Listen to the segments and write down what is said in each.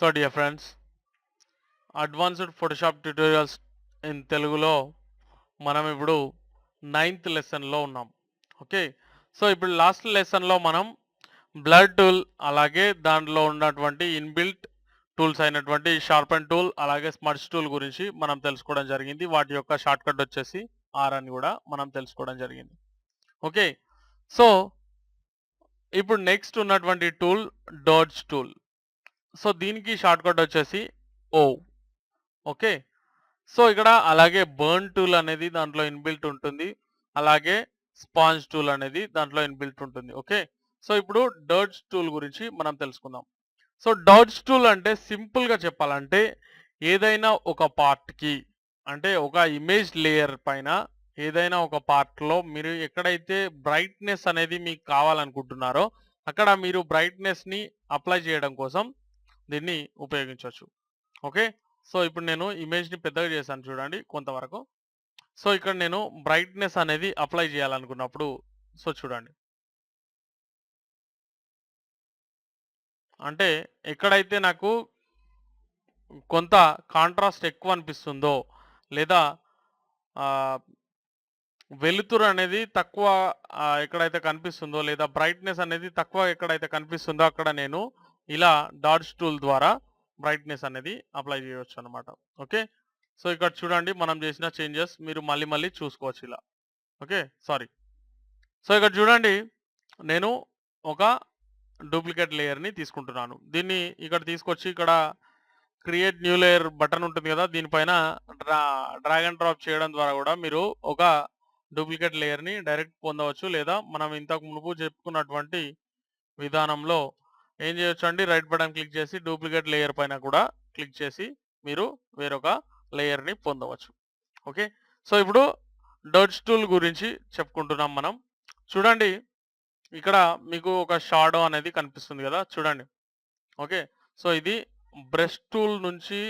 So dear friends, advanced Photoshop tutorials in తెలుగులో మనం ఇప్పుడు 9th లెసన్లో ఉన్నాం. ఓకే, సో ఇప్పుడు లాస్ట్ లెసన్లో మనం బ్లర్ టూల్ అలాగే దాంట్లో ఉన్నటువంటి ఇన్బిల్ట్ టూల్స్ అయినటువంటి షార్పెన్ టూల్ అలాగే స్మర్చ్ టూల్ గురించి మనం తెలుసుకోవడం జరిగింది. వాటి యొక్క షార్ట్ కట్ వచ్చేసి ఆర్ అని కూడా మనం తెలుసుకోవడం జరిగింది. ఓకే, సో ఇప్పుడు నెక్స్ట్ ఉన్నటువంటి టూల్ డాడ్జ్ టూల్. సో దీనికి షార్ట్ కట్ వచ్చేసి ఓ. ఓకే, సో ఇక్కడ అలాగే బర్న్ టూల్ అనేది దాంట్లో ఇన్బిల్ట్ ఉంటుంది. అలాగే స్పాంజ్ టూల్ అనేది దాంట్లో ఇన్బిల్ట్ ఉంటుంది. ఓకే, సో ఇప్పుడు డర్జ్ టూల్ గురించి మనం తెలుసుకుందాం. సో డర్జ్ టూల్ అంటే సింపుల్గా చెప్పాలంటే ఏదైనా ఒక పార్ట్కి, అంటే ఒక ఇమేజ్ లేయర్ పైన ఏదైనా ఒక పార్ట్లో మీరు ఎక్కడైతే బ్రైట్నెస్ అనేది మీకు కావాలనుకుంటున్నారో అక్కడ మీరు బ్రైట్నెస్ని అప్లై చేయడం కోసం దీన్ని ఉపయోగించవచ్చు. ఓకే, సో ఇప్పుడు నేను ఇమేజ్ని పెద్దగా చేశాను చూడండి కొంతవరకు. సో ఇక్కడ నేను బ్రైట్నెస్ అనేది అప్లై చేయాలనుకున్నప్పుడు సో చూడండి, అంటే ఎక్కడైతే నాకు కొంత కాంట్రాస్ట్ ఎక్కువ అనిపిస్తుందో లేదా ఆ, వెలుతురు అనేది తక్కువ ఎక్కడైతే కనిపిస్తుందో లేదా బ్రైట్నెస్ అనేది తక్కువ ఎక్కడైతే కనిపిస్తుందో అక్కడ నేను ఇలా డాడ్జ్ టూల్ ద్వారా బ్రైట్నెస్ అనేది అప్లై చేయవచ్చు అనమాట. ఓకే, సో ఇక్కడ చూడండి మనం చేసిన చేంజెస్ మీరు మళ్ళీ మళ్ళీ చూసుకోవచ్చు ఇలా. Okay, sorry. సో ఇక్కడ చూడండి, నేను ఒక డూప్లికేట్ లేయర్ని తీసుకుంటున్నాను. దీన్ని ఇక్కడ తీసుకొచ్చి ఇక్కడ క్రియేట్ న్యూ లేయర్ బటన్ ఉంటుంది కదా, దీనిపైన డ్రాగ్ అండ్ డ్రాప్ చేయడం ద్వారా కూడా మీరు ఒక డూప్లికేట్ లేయర్ని డైరెక్ట్ పొందవచ్చు. లేదా మనం ఇంతకు మునుపు చెప్పుకున్నటువంటి విధానంలో ఏం చేయొచ్చు అండి, రైట్ బటన్ క్లిక్ చేసి డూప్లికేట్ లేయర్ పైన కూడా క్లిక్ చేసి మీరు వేరొక లేయర్ని పొందవచ్చు. ఓకే, సో ఇప్పుడు డర్జ్ టూల్ గురించి చెప్పుకుంటున్నాం మనం. చూడండి, ఇక్కడ మీకు ఒక షాడో అనేది కనిపిస్తుంది కదా, చూడండి. ఓకే, సో ఇది బ్రష్ టూల్ నుంచి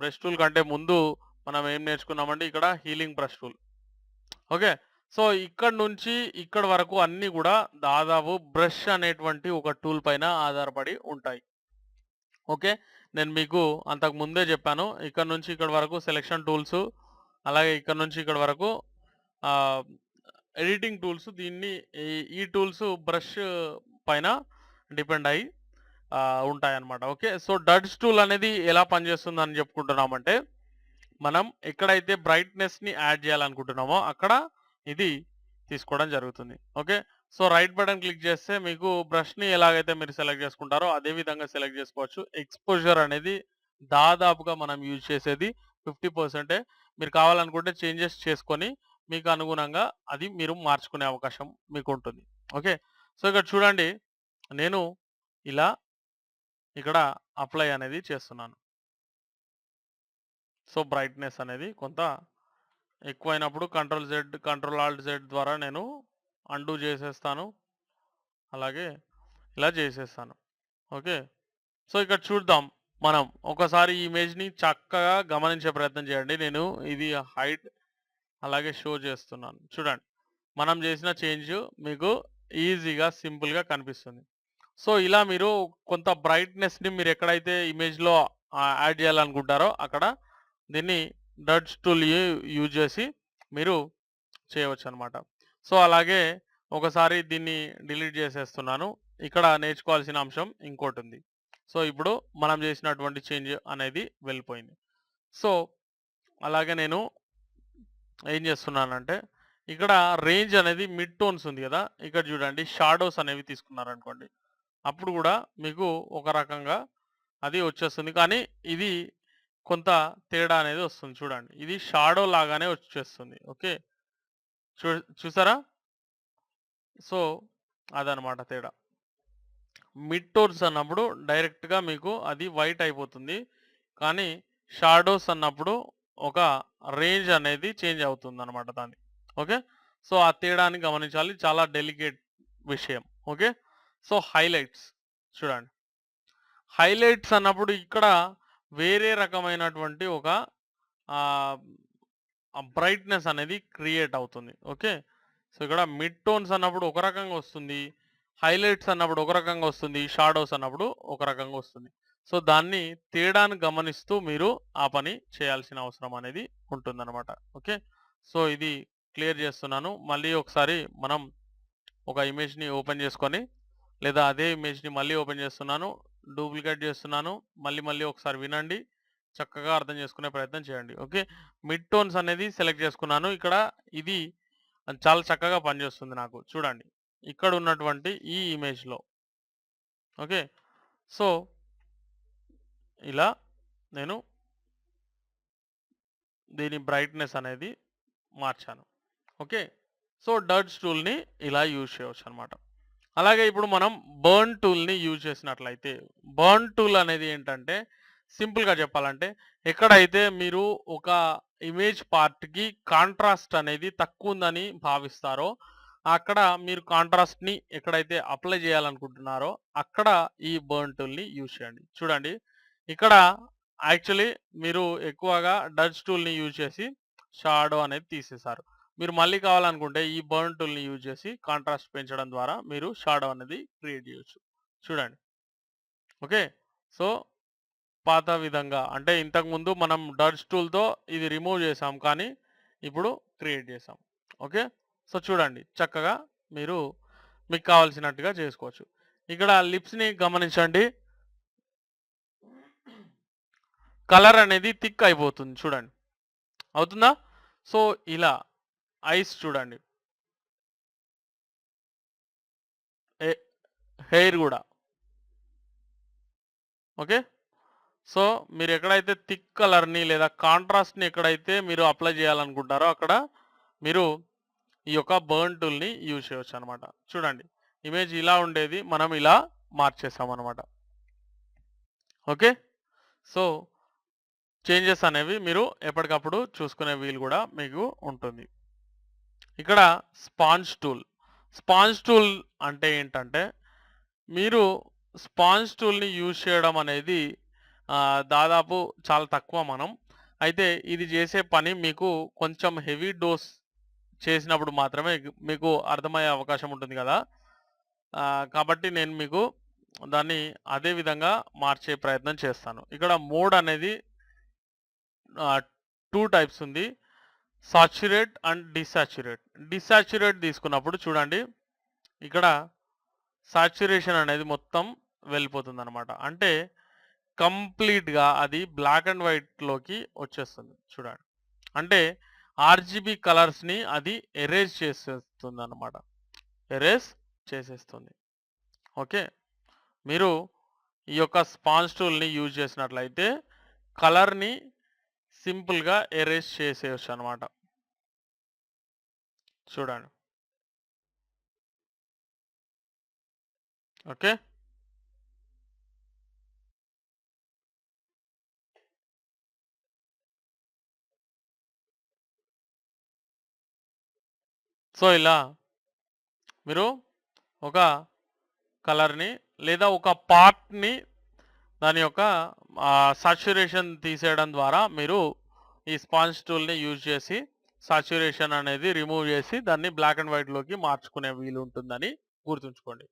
బ్రష్ టూల్ కంటే ముందు మనం ఏం నేర్చుకున్నామంటే ఇక్కడ healing brush tool. Okay, so ఇక్కడ నుంచి ఇక్కడ వరకు అన్నీ కూడా దాదాపు బ్రష్ అనేటువంటి ఒక టూల్ పైన ఆధారపడి ఉంటాయి. ఓకే, నేను మీకు అంతకు ముందే చెప్పాను, ఇక్కడ నుంచి ఇక్కడ వరకు సెలెక్షన్ టూల్స్, అలాగే ఇక్కడ నుంచి ఇక్కడ వరకు ఎడిటింగ్ టూల్స్. దీన్ని ఈ టూల్స్ బ్రష్ పైన డిపెండ్ అయ్యి ఉంటాయన్నమాట. ఓకే, సో డడ్జ్ టూల్ అనేది ఎలా పనిచేస్తుంది అని చెప్పుకుంటున్నామంటే మనం ఎక్కడైతే బ్రైట్నెస్ని యాడ్ చేయాలనుకుంటున్నామో అక్కడ ఇది తీసుకోవడం జరుగుతుంది. Okay, so right button click చేస్తే మీకు బ్రష్ని ఎలాగైతే మీరు సెలెక్ట్ చేసుకుంటారో అదే విధంగా సెలెక్ట్ చేసుకోవచ్చు. ఎక్స్పోజర్ అనేది దాదాపుగా మనం యూజ్ చేసేది 50%. మీరు కావాలనుకుంటే చేంజెస్ చేసుకొని మీకు అనుగుణంగా అది మీరు మార్చుకునే అవకాశం మీకు ఉంటుంది. ఓకే, సో ఇక్కడ చూడండి, నేను ఇలా ఇక్కడ అప్లై అనేది చేస్తున్నాను. సో బ్రైట్నెస్ అనేది కొంత ఎక్కువైనప్పుడు కంట్రోల్ ఆల్ట్ జెడ్ ద్వారా నేను అండూ చేసేస్తాను. అలాగే ఇలా చేసేస్తాను. ఓకే, సో ఇక్కడ చూద్దాం మనం ఒకసారి ఈ ఇమేజ్ని చక్కగా గమనించే ప్రయత్నం చేయండి. నేను ఇది హైట్ అలాగే షో చేస్తున్నాను. చూడండి, మనం చేసిన చేంజ్ మీకు ఈజీగా సింపుల్గా కనిపిస్తుంది. సో ఇలా మీరు కొంత బ్రైట్నెస్ని మీరు ఎక్కడైతే ఇమేజ్లో యాడ్ చేయాలనుకుంటారో అక్కడ దీన్ని డడ్జ్ టూల్ యూజ్ చేసి మీరు చేయవచ్చు అనమాట. సో అలాగే ఒకసారి దీన్ని డిలీట్ చేసేస్తున్నాను. ఇక్కడ నేర్చుకోవాల్సిన అంశం ఇంకోటి ఉంది. సో ఇప్పుడు మనం చేసినటువంటి చేంజ్ అనేది వెళ్ళిపోయింది. సో అలాగే నేను ఏం చేస్తున్నానంటే ఇక్కడ రేంజ్ అనేది మిడ్ టోన్స్ ఉంది కదా, ఇక్కడ చూడండి షాడోస్ అనేవి తీసుకున్నారనుకోండి అప్పుడు కూడా మీకు ఒక రకంగా అది వచ్చేస్తుంది. కానీ ఇది కొంత తేడా అనేది వస్తుంది. చూడండి, ఇది షాడో లాగానే వచ్చేస్తుంది. ఓకే, చూసారా? సో అదనమాట తేడా. మిడ్ టోన్స్ అన్నప్పుడు డైరెక్ట్గా మీకు అది వైట్ అయిపోతుంది. కానీ షాడోస్ అన్నప్పుడు ఒక రేంజ్ అనేది చేంజ్ అవుతుంది అనమాట దాన్ని. ఓకే, సో ఆ తేడాన్ని గమనించాలి, చాలా డెలికేట్ విషయం. ఓకే, సో హైలైట్స్ చూడండి, హైలైట్స్ అన్నప్పుడు ఇక్కడ వేరే రకమైనటువంటి ఒక బ్రైట్నెస్ అనేది క్రియేట్ అవుతుంది. ఓకే, సో ఇక్కడ మిడ్ టోన్స్ అన్నప్పుడు ఒక రకంగా వస్తుంది, హైలైట్స్ అన్నప్పుడు ఒక రకంగా వస్తుంది, షాడోస్ అన్నప్పుడు ఒక రకంగా వస్తుంది. సో దాన్ని తేడాను గమనిస్తూ మీరు ఆ పని చేయాల్సిన అవసరం అనేది ఉంటుందన్నమాట. ఓకే. సో ఇది క్లియర్ చేస్తున్నాను. మళ్ళీ ఒకసారి మనం ఒక ఇమేజ్‌ని ఓపెన్ చేసుకొని, లేదా అదే ఇమేజ్‌ని మళ్ళీ ఓపెన్ చేస్తున్నాను. డూప్లికేట్ చేస్తున్నాను. మళ్ళీ ఒకసారి వినండి. చక్కగా అర్థం చేసుకునే ప్రయత్నం చేయండి. ఓకే. మిడ్ టోన్స్ అనేది సెలెక్ట్ చేసుకున్నాను. ఇక్కడ ఇది చాలా చక్కగా పనిచేస్తుంది నాకు. చూడండి. ఇక్కడ ఉన్నటువంటి ఈ ఇమేజ్‌లో. ఓకే. సో, ఇలా నేను దీని బ్రైట్‌నెస్ అనేది మార్చాను. ఓకే. సో, డడ్జ్ టూల్‌ని ఇలా యూజ్ చేయొచ్చనమాట. అలాగే ఇప్పుడు మనం బర్న్ టూల్‌ని యూజ్ చేసినట్లయితే, బర్న్ టూల్ అనేది ఏంటంటే, సింపుల్‌గా చెప్పాలంటే, ఎక్కడైతే మీరు ఒక ఇమేజ్ పార్ట్‌కి కాంట్రాస్ట్ అనేది తక్కువుందని భావిస్తారో, అక్కడ మీరు కాంట్రాస్ట్‌ని ఎక్కడైతే అప్లై చేయాలనుకుంటున్నారో, అక్కడ ఈ బర్న్ టూల్‌ని యూజ్ చేయండి. చూడండి, ఇక్కడ యాక్చువల్లీ మీరు ఎక్కువగా డడ్జ్ టూల్‌ని యూజ్ చేసి షాడో అనేది తీసేశారు. మీరు మళ్ళీ కావాలనుకుంటే ఈ బర్న్ టూల్‌ని యూజ్ చేసి కాంట్రాస్ట్ పెంచడం ద్వారా మీరు షాడో అనేది క్రియేట్ చేయొచ్చు. చూడండి. ఓకే. సో, పాత విధంగా అంటే ఇంతకుముందు మనం డడ్జ్ టూల్‌తో ఇది రిమూవ్ చేసాం. కానీ ఇప్పుడు క్రియేట్ చేసాం. ఓకే. సో, చూడండి చక్కగా మీరు మీకు కావాల్సినట్టుగా చేసుకోవచ్చు. ఇక్కడ లిప్స్‌ని గమనించండి. కలర్ అనేది థిక్ అయిపోతుంది చూడండి. అవుతుందా? సో, ఇలా ఐస్ చూడండి. హె హెయిర్ గూడా. ఓకే. సో, మీరెక్కడైతే థిక్ కలర్‌ని లేదా కాంట్రాస్ట్‌ని ఎక్కడైతే మీరు అప్లై చేయాలనుకుంటారో అక్కడ మీరు ఈ యొక్క బర్న్ టూల్‌ని యూజ్ చేయొచ్చనమాట. చూడండి. ఇమేజ్ ఇలా ఉండేది. మనం ఇలా మార్చేసామనమాట. ఓకే. సో, చేంజెస్ అనేవి మీరు ఎప్పటికప్పుడు చూసుకునే వీలు గూడా మీకు ఉంటుంది. ఇక్కడ స్పాంజ్ టూల్. స్పాంజ్ టూల్ అంటే ఏంటంటే, మీరు స్పాంజ్ టూల్‌ని యూజ్ చేయడం అనేది దాదాపు చాలా తక్కువ మనం. అయితే ఇది చేసే పని మీకు కొంచెం హెవీ డోస్ చేసినప్పుడు మాత్రమే మీకు అర్థమయ్యే అవకాశం ఉంటుంది గదా! కాబట్టి నేను మీకు దాన్ని అదే విధంగా మార్చే ప్రయత్నం చేస్తాను. ఇక్కడ మోడ్ అనేది 2 టైప్స్ ఉంది. Saturate and డిసాచురేట్. డిసాచురేట్ తీసుకున్నప్పుడు చూడండి. ఇక్కడ సాచురేషన్ అనేది మొత్తం వెళ్ళిపోతుందనమాట. అంటే కంప్లీట్‌గా అది బ్లాక్ అండ్ వైట్‌లోకి వచ్చేస్తుంది చూడండి. అంటే ఆర్‌జీబీ కలర్స్‌ని అది ఎరేజ్ చేసేస్తుందనమాట. ఎరేజ్ చేసేస్తుంది. ఓకే. మీరు ఈ యొక్క స్పాంజ్ టూల్‌ని యూజ్ చేసినట్లయితే కలర్‌ని సింపుల్‌గా ఎరేజ్ చేసేయొచ్చనమాట. చూడండి. ఓకే. సో, ఇలా మీరు ఒక కలర్‌ని లేదా ఒక పార్ట్‌ని దాని యొక్క సాచురేషన్ తీసేయడం ద్వారా మీరు ఈ స్పాంజ్ టూల్‌ని యూజ్ చేసి సాచురేషన్ అనేది రిమూవ్ చేసి దాన్ని బ్లాక్ అండ్ వైట్‌లోకి మార్చుకునే వీలు ఉంటుందని గుర్తుంచుకోండి.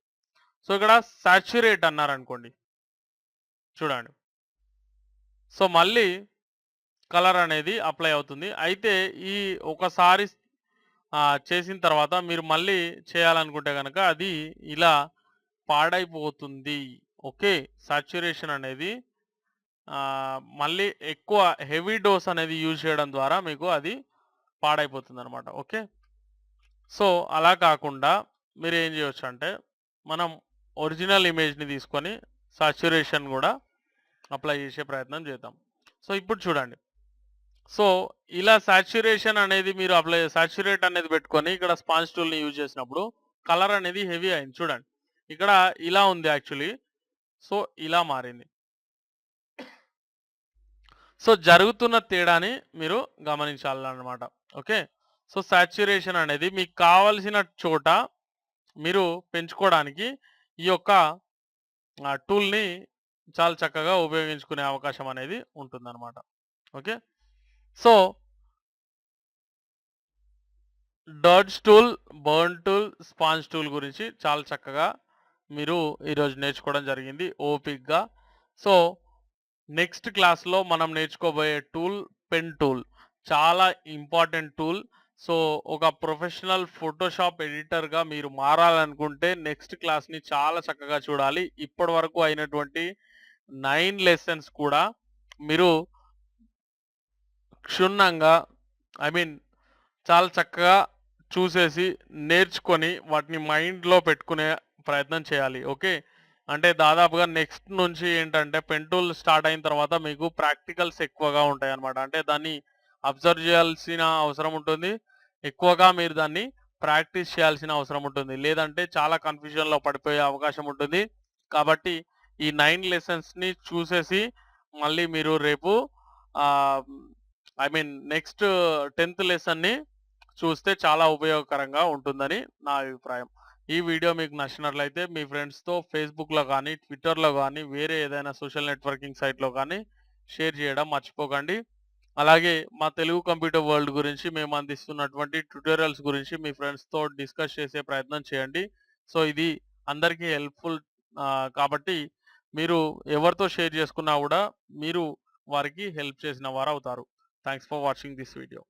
సో, ఇక్కడ సాచురేట్ అన్నారనుకోండి. చూడండి. సో, మళ్ళీ కలర్ అనేది అప్లై అవుతుంది. అయితే ఈ ఒకసారి చేసిన తర్వాత మీరు మళ్ళీ చేయాలనుకుంటే గనక అది ఇలా పాడైపోతుంది. ఓకే. సాచురేషన్ అనేది మళ్ళీ ఎక్కువ హెవీ డోస్ అనేది యూజ్ చేయడం ద్వారా మీకు అది పాడైపోతుందనమాట. ఓకే. సో, అలా కాకుండా మీరేం చేయొచ్చంటే, మనం ఒరిజినల్ ఇమేజ్‌ని తీసుకొని సాచురేషన్ గూడా అప్లై చేసే ప్రయత్నం చేద్దాం. సో, ఇప్పుడు చూడండి. సో, ఇలా సాచురేషన్ అనేది మీరు సాచురేట్ అనేది పెట్టుకొని ఇక్కడ స్పాంజ్ టూల్‌ని యూజ్ చేసినప్పుడు కలర్ అనేది హెవీ అయింది చూడండి. ఇక్కడ ఇలా ఉంది యాక్చువల్లీ. సో, ఇలా మారింది. సో, జరుగుతున్న తేడాని మీరు గమనించాలన్నమాట. ఓకే. సో, సాచురేషన్ అనేది మీకు కావాల్సిన చోట మీరు పెంచుకోవడానికి ఈ యొక్క టూల్‌ని చాలా చక్కగా ఉపయోగించుకునే అవకాశం అనేది ఉంటుందన్నమాట. Okay. So, dodge tool, burn tool, sponge tool గురించి చాలా చక్కగా మీరు ఈరోజు నేర్చుకోవడం జరిగింది ఓపికగా. సో, నెక్స్ట్ క్లాస్‌లో మనం నేర్చుకోబోయే టూల్ పెన్ టూల్. చాలా ఇంపార్టెంట్ టూల్. సో, ఒక ప్రొఫెషనల్ ఫోటోషాప్ ఎడిటర్‌గా మీరు మారాలనుకుంటే నెక్స్ట్ క్లాస్‌ని చాలా చక్కగా చూడాలి. ఇప్పటి వరకు అయినటువంటి 9 లెసన్స్ కూడా మీరు క్షుణ్ణంగా ఐ మీన్ చాలా చక్కగా చూసేసి, నేర్చుకొని, వాటిని మైండ్‌లో పెట్టుకునే ప్రయత్నం చేయాలి. ఓకే. అంటే దాదాపుగా నెక్స్ట్ నుంచి ఏంటంటే, పెన్ టూల్ స్టార్ట్ అయిన తర్వాత మీకు ప్రాక్టికల్స్ ఎక్కువగా ఉంటాయన్నమాట. అంటే దాన్ని అబ్జర్వ్ చేయాల్సిన అవసరం ఉంటుంది. ఎక్కువగా మీరు దాన్ని ప్రాక్టీస్ చేయాల్సిన అవసరం ఉంటుంది. లేదంటే చాలా కన్‌ఫ్యూజన్‌లో పడిపోయే అవకాశం ఉంటుంది. కాబట్టి ఈ 9 లెసన్స్‌ని చూసేసి మళ్ళీ మీరు రేపు ఆహ్, ఐ మీన్ నెక్స్ట్ 10థ్ లెసన్‌ని చూస్తే చాలా ఉపయోగకరంగా ఉంటుందని నా అభిప్రాయం. ఈ వీడియో మీకు నచ్చినట్లయితే మీ ఫ్రెండ్స్‌తో ఫేస్‌బుక్‌లో గానీ, ట్విట్టర్‌లో గానీ, వేరే ఏదైనా సోషల్ నెట్వర్కింగ్ సైట్‌లో గానీ షేర్ చేయడం మర్చిపోకండి. అలాగే మా తెలుగు కంప్యూటర్ వరల్డ్ గురించి మేము అందిస్తున్నటువంటి ట్యుటోరియల్స్ గురించి మీ ఫ్రెండ్స్‌తో డిస్కస్ చేసే ప్రయత్నం చేయండి. సో, ఇది అందరికీ హెల్ప్‌ఫుల్ కాబట్టి మీరు ఎవరితో షేర్ చేసుకున్నా గూడా మీరు వారికి హెల్ప్ చేసిన వారవుతారు. Thanks for watching this video.